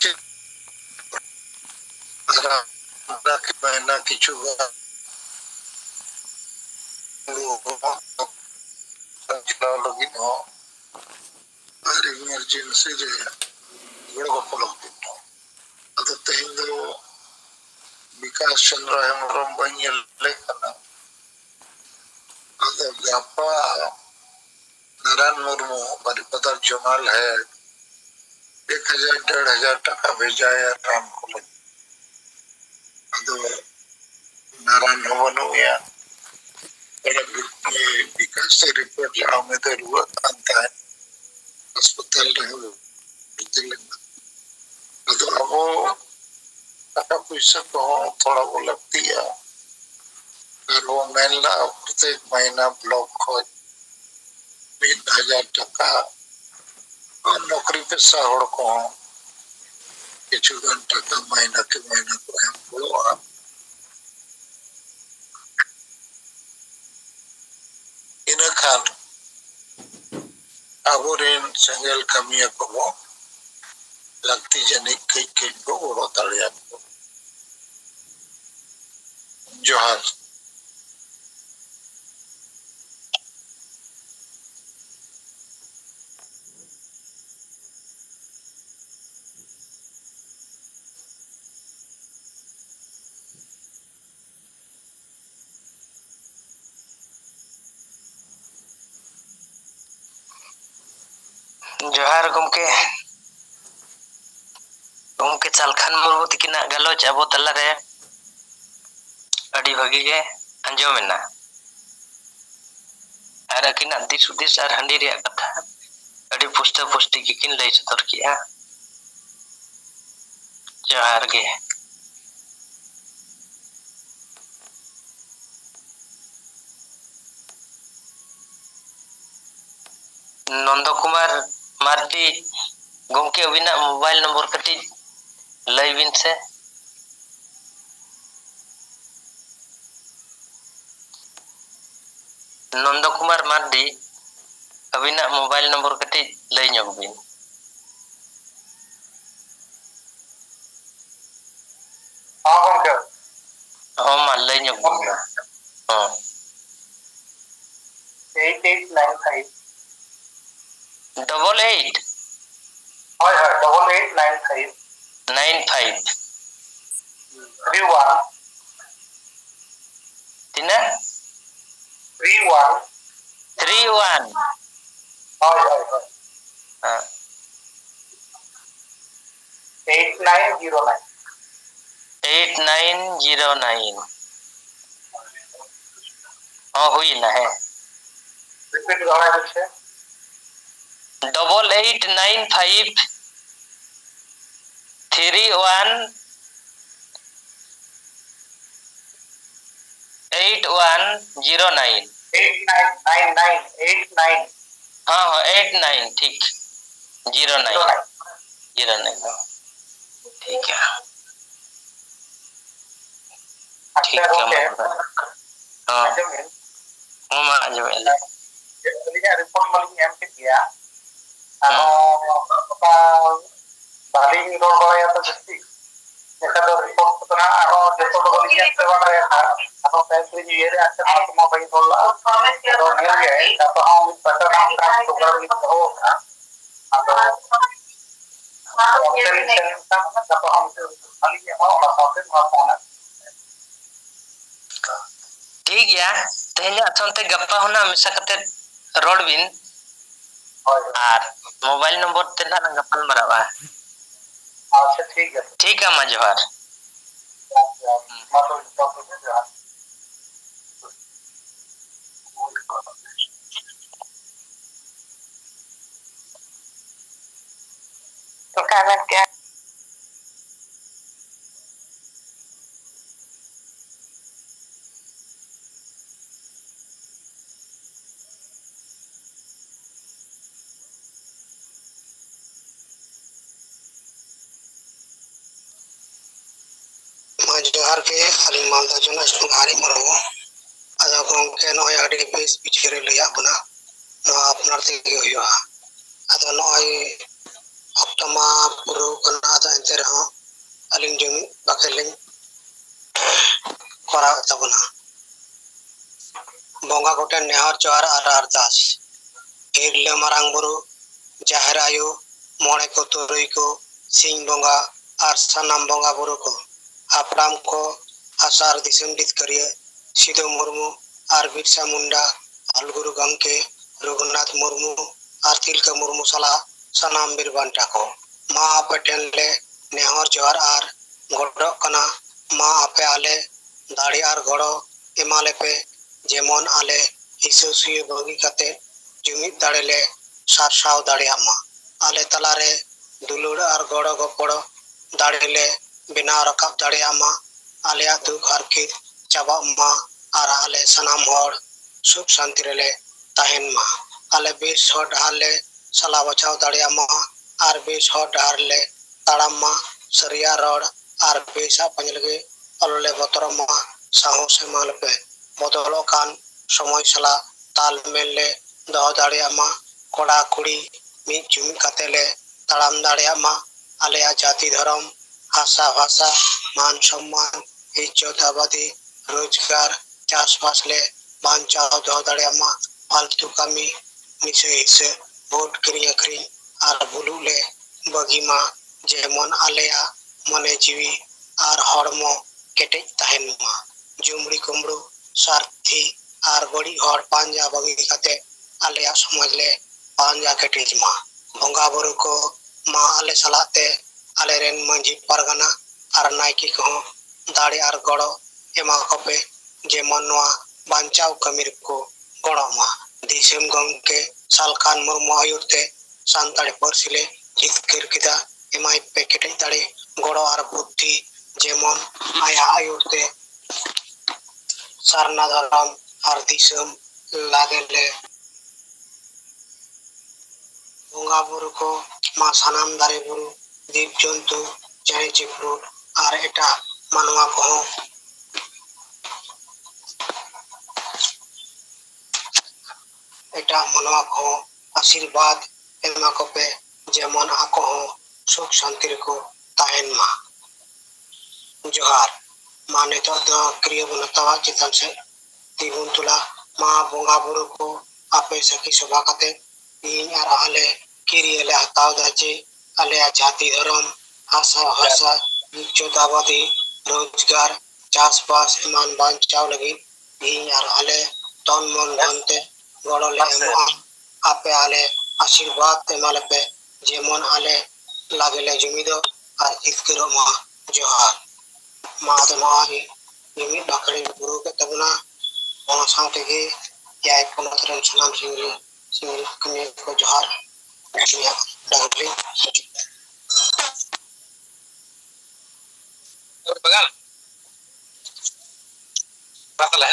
कि महीना किचु लगी नो और इमरजेंसी रे बड़ गपलक दिनो अद तेहिं दो विकास चंद्र हेमरम बनिए लेखना अद गापा नारायण मुर्मू बारिपदर जमाल है 1000-1500 टका भेजा है राम को लगे नारायण भवन हो गया विकास से रिपोर्ट हमें तो रुआ आता है अस्पताल रहे तो अब टका पैसा को थोड़ा वो लगती है और वो महिला प्रत्येक महीना ब्लॉक को 1000 टका और नौकरी पेशा होड़ को किछु घंटा का महीना के महीना को हम बोलो इन खान अबोरेन सेंगल कमिया को लगती जने कई को ओरो ताड़िया को जोहार जोहार गमके गमके चालखान मुर्मू तकिना गलोच अब तला रे अड़ी भागी के अंजोमेना और अकिना दिस उदिस और हंडी रे कथा अड़ी पुष्ट पुष्टि किन लई सतर किया जोहार गे नंदो कुमार मार्डी गमके अबिना मोबाइल नंबर कटी लय बिन से नंदो कुमार मार्डी अबिना मोबाइल नंबर कटी लय ᱧᱚᱜ बिन हाँ गमके हाँ मा लय ᱧᱚᱜ बिन हाँ 8895 88 हाँ हाँ 8895 95 31 tina 31 31 हाँ हाँ हाँ 8909 8909 हाँ हुई ना है रिपीट करना है 8895 31 8109 8999 हाँ हाँ 89 ठीक 09 09 ठीक है ठीक है हाँ हाँ मा आजमेल रिपोर्ट मालिक एम के दिया बालिंग रोड बड़ा तो जस्ती देखा तो रिपोर्ट तो ना जैसे तो बोली एम पे वाला है अब पैसे ये रे अच्छा तो मैं भाई बोला तो मिल गया तो हम पता ना तो कर ली तो होगा अब तो हम खाली ये और साथ में फोन ठीक गया तेहना अथनते गप्पा होना मिसा कते रोड बिन और मोबाइल नंबर तेना गप्पल मरावा अच्छा ठीक है मा जोहार तो कहना क्या जोहार के अली मालदा जोना सुहारी मरबो आदा गंके नय आडी बेस पिछरे लया बना न अपनार ते होया आदा नय हप्तामा पुरो कना आदा एंतर हां अलिन जों बाकेलिन करा तबना बंगा गोटे नेहर जोहार आर अरदास एगले मारांग बुरु जाहेर आयु मोणे को तुरई को सिंह बंगा आर सनाम बंगा बुरु को हापड़ाम को आसार दिसम करिए सिधो मुर्मू आर बिरसा मुंडा अलगुरु गंके रघुनाथ मुर्मू आर तिलका मुर्मू सला सनाम बीर बांटा को माँ आपे टेनले नेहर जोहार आर गड़ो कना माँ आपे आले दाड़ी आर गड़ो एमाले पे जेमन आले हिसो सुये बगी कते जुमिद दाड़ेले सारसाव दाड़िया मा आले तलारे दुलुड़ आर गड़ो गपड़ो दाड़ेले बिना रकाब दाड़िया मा आले दुख हारकित चाबा मा आर आले सनाम हर सुख शांति रेले ताहेन मा आले बेस हर डाले सला बचाव दाड़िया मा आर बेस हर डाले ताड़ाम मा सरिया रोड आर बेसा पंजलगे अलले बतर मा साहो से माल पे बदलो कान समय सला ताल मेले दो दाड़िया मा कोड़ा कुड़ी मी जुमी कतेले ताड़ाम दाड़िया मा आले जाति धर्म भाषा भाषा मान सम्मान इज्जत आबादी रोजगार चाषबास ले बांचाव दो दाड़िया मा फालतू कमी मिसे हिस्से वोट करी अखरी आर बुलू ले बगी मा जेमन आलेया मने जीवी आर हड़मो केटे तहन मा जुमड़ी कुमड़ू सारथी आर बड़ी हड़ पांजा बगी कते आलेया समाज ले पांजा केटेज मा बंगा बुरु को मा आले सलाते आले rain Manji Pargana are Nike को दाड़ी आर गड़ो एमा कपे जेमन नोआ बांचाव कमिर को गड़ो मा दिसम गंके सालखान मुर्मू आयुरते सांताड़ी परसिले जितकिर किदा एमाई पेकेटे दाड़ी गड़ो आर बुद्धि जेमन आया आयुरते सारना धरम आर दिसम लागेले ᱵᱚᱸᱜᱟ ᱵᱩᱨᱩ ᱠᱚ ᱢᱟ ᱥᱟᱱᱟᱢ ᱫᱟᱨᱮ ᱵᱩᱨᱩ ᱡᱤᱵ ᱡᱚᱱᱛᱩ ᱪᱮᱬᱮ ᱪᱤᱯᱨᱩᱫ ᱟᱨ ᱮᱴᱟᱜ ᱢᱟᱱᱣᱟ ᱠᱚᱦᱚᱸ ᱟᱥᱤᱨᱵᱟᱫ ᱮᱢᱟ ᱠᱚᱯᱮ ᱡᱮᱢᱚᱱ ᱟᱠᱚ ᱦᱚᱸ ᱥᱩᱠ ᱥᱟᱱᱛᱤ ᱨᱮᱠᱚ ᱛᱟᱦᱮᱱ ᱢᱟ᱾ ᱡᱚᱦᱟᱨ ᱢᱟ ᱱᱤᱛᱚᱜ ᱫᱚ ᱠᱨᱤᱭᱟᱹ ᱵᱚᱱ ᱦᱟᱛᱟᱣᱟ ᱪᱮᱛᱟᱱ ᱥᱮᱫ ᱛᱤ ᱵᱚᱱ ᱛᱩᱞᱟ ᱢᱟ ᱵᱚᱸᱜᱟ ᱵᱩᱨᱩ ᱠᱚ ᱟᱯᱮ ᱥᱟᱹᱠᱷᱤ ᱥᱚᱵᱷᱟ ᱠᱟᱛᱮ ᱤᱧ ᱟᱨ ᱟᱞᱮ ᱠᱤᱨᱤᱭᱟᱹ ᱞᱮ ᱦᱟᱛᱟᱣ ᱫᱟ ᱡᱮ ᱟᱞᱮᱭᱟᱜ ᱡᱟᱹᱛᱤ ᱫᱷᱚᱨᱚᱢ ᱦᱟᱥᱟ ᱵᱷᱟᱥᱟ ᱤᱡᱽᱡᱚᱛ ᱟᱵᱟᱫᱤ ᱨᱳᱡᱽᱜᱟᱨ ᱪᱟᱥᱵᱟᱥ ᱮᱢᱟᱱ ᱵᱟᱧᱪᱟᱣ ᱞᱟᱹᱜᱤᱫ ᱤᱧ ᱟᱨ ᱟᱞᱮ ᱛᱚᱱ ᱢᱚᱱ ᱫᱷᱚᱱ ᱛᱮ ᱜᱚᱲᱚ ᱞᱮ ᱮᱢᱚᱜᱼᱟ᱾ ᱟᱯᱮ ᱟᱞᱮ ᱟᱥᱤᱨᱵᱟᱫ ᱮᱢᱟ ᱞᱮᱯᱮ ᱡᱮᱢᱚᱱ ᱟᱞᱮ ᱞᱟᱜᱮ ᱞᱮ ᱡᱩᱢᱤᱫᱚᱜ ᱟᱨ ᱡᱤᱛᱠᱟᱹᱨᱚᱜ ᱢᱟ᱾ ᱡᱚᱦᱟᱨ ᱢᱟ ᱟᱫᱚ ᱱᱚᱣᱟ ᱜᱮ ᱢᱤᱢᱤᱫ ᱵᱟᱠᱷᱮᱲᱤᱧ ᱯᱩᱨᱟᱹᱣ ᱠᱮᱫ ᱛᱟᱵᱚᱱᱟ᱾ ᱚᱱᱟ ᱥᱟᱶ ᱛᱮᱜᱮ ᱮᱭᱟᱭ ᱯᱚᱱᱚᱛ ᱨᱮᱱ ᱥᱟᱱᱟᱢ ᱥᱤᱝᱨᱟᱹ ᱠᱟᱹᱢᱤᱭᱟᱹ ᱠᱚ ᱡᱚᱦᱟᱨ ᱤᱧᱟᱹᱜ ᱰᱟᱝᱨᱤ ᱵᱟᱜᱟᱞ ᱵᱟᱛᱟᱞᱟ